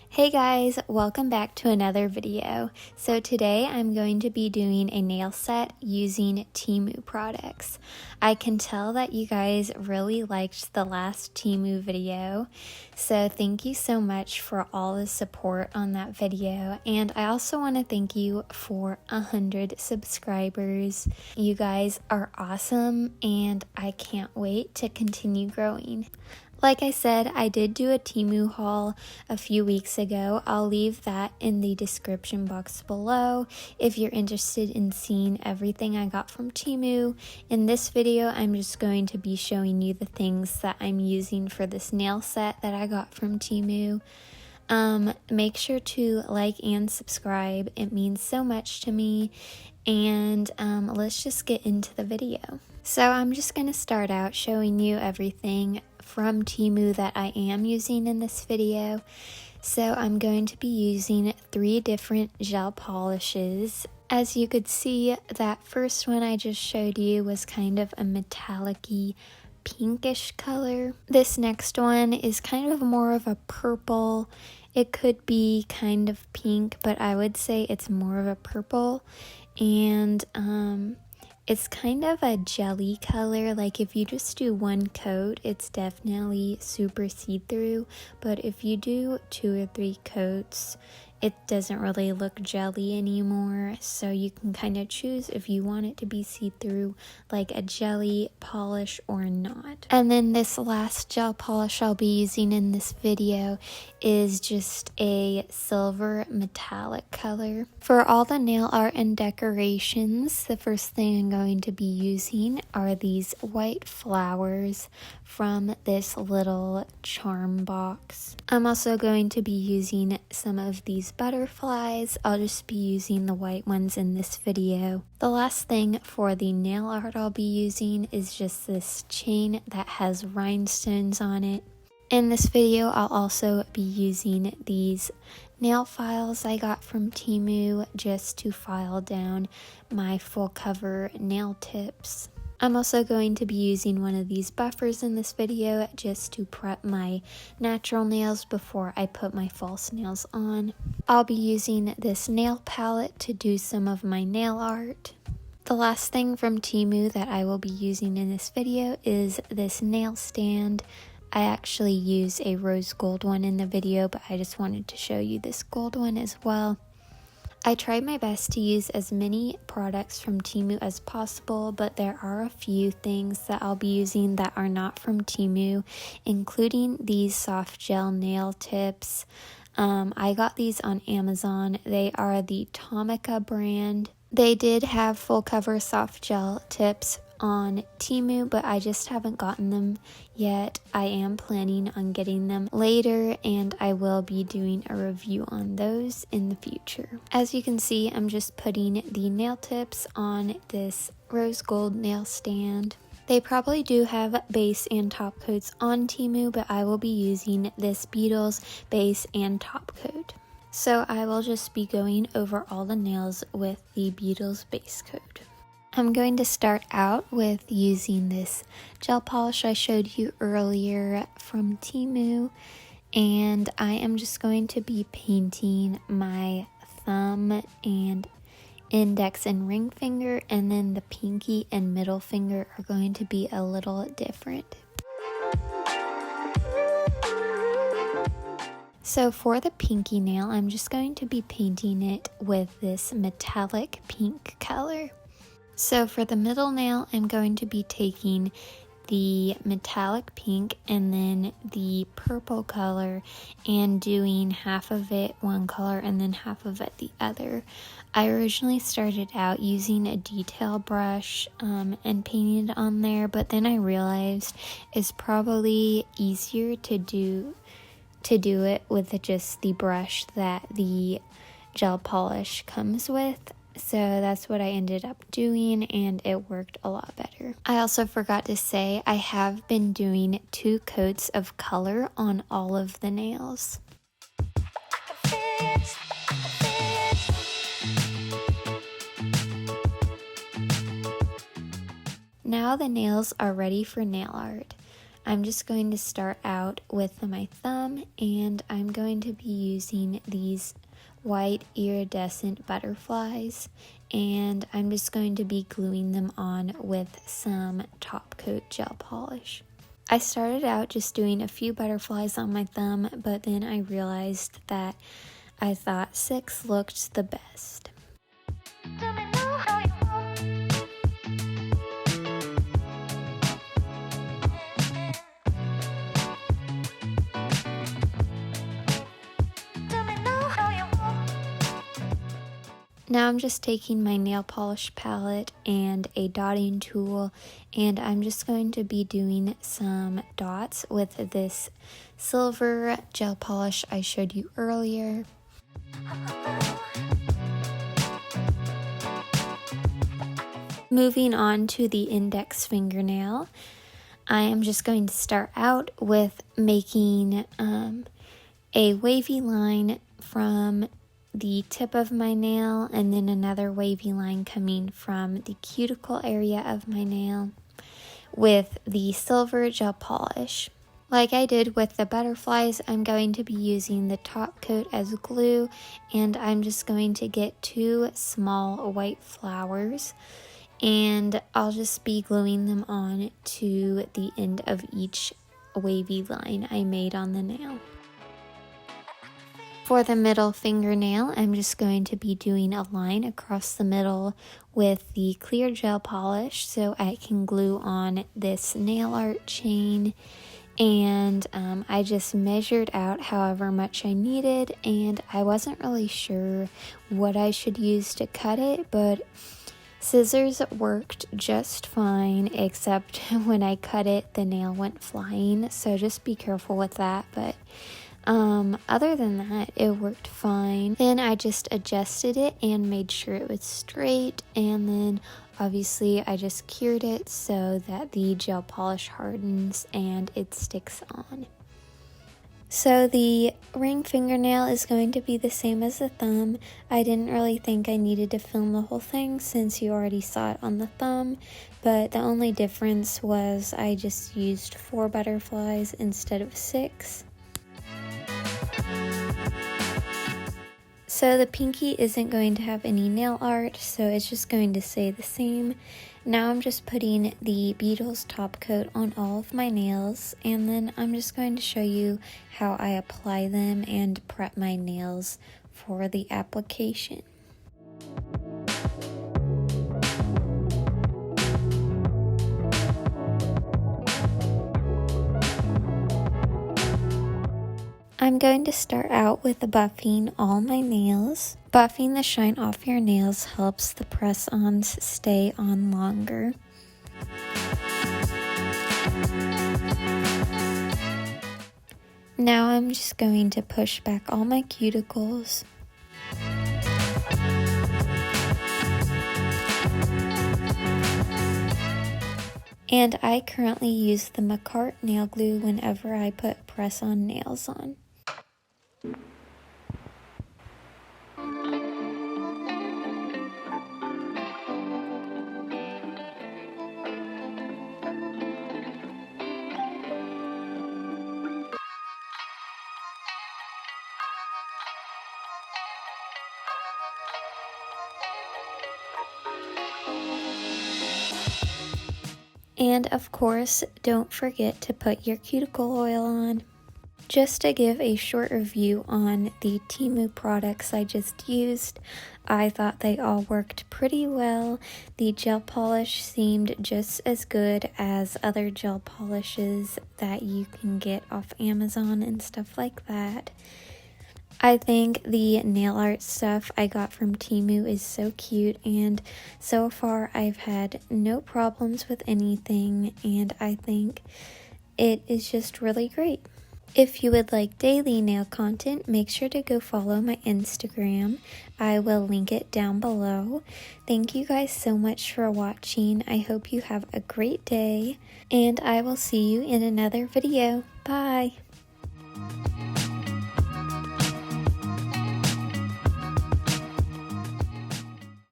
Hey guys, welcome back to another video. So today I'm going to be doing a nail set using Temu products. I can tell that you guys really liked the last Temu video, so thank you so much for all the support on that video, and I also want to thank you for 100 subscribers. You guys are awesome and I can't wait to continue growing. Like I said, I did do a Temu haul a few weeks ago. I'll leave that in the description box below if you're interested in seeing everything I got from Temu. In this video, I'm just going to be showing you the things that I'm using for this nail set that I got from Temu. Make sure to like and subscribe. It means so much to me. And let's just get into the video. So I'm just going to start out showing you everything from Temu that I am using in this video. So I'm going to be using 3 different gel polishes. As you could see, that first one I just showed you was kind of a metallic-y pinkish color. This next one is kind of more of a purple. It could be kind of pink, but I would say it's more of a purple. And it's kind of a jelly color. Like if you just do one coat, it's definitely super see-through, but if you do 2 or 3 coats, it doesn't really look jelly anymore. So you can kind of choose if you want it to be see-through like a jelly polish or not. And then this last gel polish I'll be using in this video is just a silver metallic color. For all the nail art and decorations, the first thing I'm going to be using are these white flowers from this little charm box. I'm also going to be using some of these butterflies. I'll just be using the white ones in this video. The last thing for the nail art I'll be using is just this chain that has rhinestones on it. In this video, I'll also be using these nail files I got from Temu just to file down my full cover nail tips. I'm also going to be using one of these buffers in this video just to prep my natural nails before I put my false nails on. I'll be using this nail palette to do some of my nail art. The last thing from Temu that I will be using in this video is this nail stand. I actually use a rose gold one in the video, but I just wanted to show you this gold one as well. I tried my best to use as many products from Temu as possible, but there are a few things that I'll be using that are not from Temu, including these soft gel nail tips. I got these on Amazon. They are the Tomica brand. They did have full cover soft gel tips on Temu, but I just haven't gotten them yet. I am planning on getting them later, and I will be doing a review on those in the future. As you can see, I'm just putting the nail tips on this rose gold nail stand. They probably do have base and top coats on Temu, but I will be using this Beetles base and top coat. So I will just be going over all the nails with the Beetles base coat. I'm going to start out with using this gel polish I showed you earlier from Temu, and I am just going to be painting my thumb and index and ring finger, and then the pinky and middle finger are going to be a little different. So for the pinky nail, I'm just going to be painting it with this metallic pink color. So for the middle nail, I'm going to be taking the metallic pink and then the purple color and doing half of it one color and then half of it the other. I originally started out using a detail brush and painting it on there, but then I realized it's probably easier to do it with just the brush that the gel polish comes with. So that's what I ended up doing, and it worked a lot better. I also forgot to say I have been doing 2 coats of color on all of the nails. Now the nails are ready for nail art. I'm just going to start out with my thumb, and I'm going to be using these white iridescent butterflies, and I'm just going to be gluing them on with some top coat gel polish. I started out just doing a few butterflies on my thumb, but then I realized that I thought 6 looked the best. Now I'm just taking my nail polish palette and a dotting tool, and I'm just going to be doing some dots with this silver gel polish I showed you earlier. Moving on to the index fingernail, I am just going to start out with making a wavy line from the tip of my nail, and then another wavy line coming from the cuticle area of my nail with the silver gel polish. Like I did with the butterflies, I'm going to be using the top coat as glue, and I'm just going to get 2 small white flowers, and I'll just be gluing them on to the end of each wavy line I made on the nail. For the middle fingernail, I'm just going to be doing a line across the middle with the clear gel polish so I can glue on this nail art chain. And I just measured out however much I needed, and I wasn't really sure what I should use to cut it, but scissors worked just fine, except when I cut it, the nail went flying, so just be careful with that. But other than that, it worked fine. Then I just adjusted it and made sure it was straight, and then obviously I just cured it so that the gel polish hardens and it sticks on. So the ring fingernail is going to be the same as the thumb. I didn't really think I needed to film the whole thing since you already saw it on the thumb, but the only difference was I just used 4 butterflies instead of 6. So the pinky isn't going to have any nail art, so it's just going to stay the same. Now I'm just putting the Beetles top coat on all of my nails, and then I'm just going to show you how I apply them and prep my nails for the application. I'm going to start out with buffing all my nails. Buffing the shine off your nails helps the press-ons stay on longer. Now I'm just going to push back all my cuticles. And I currently use the McCart nail glue whenever I put press-on nails on. And of course, don't forget to put your cuticle oil on. Just to give a short review on the Temu products I just used, I thought they all worked pretty well. The gel polish seemed just as good as other gel polishes that you can get off Amazon and stuff like that. I think the nail art stuff I got from Temu is so cute, and so far I've had no problems with anything, and I think it is just really great. If you would like daily nail content, make sure to go follow my Instagram. I will link it down below. Thank you guys so much for watching. I hope you have a great day, and I will see you in another video. Bye!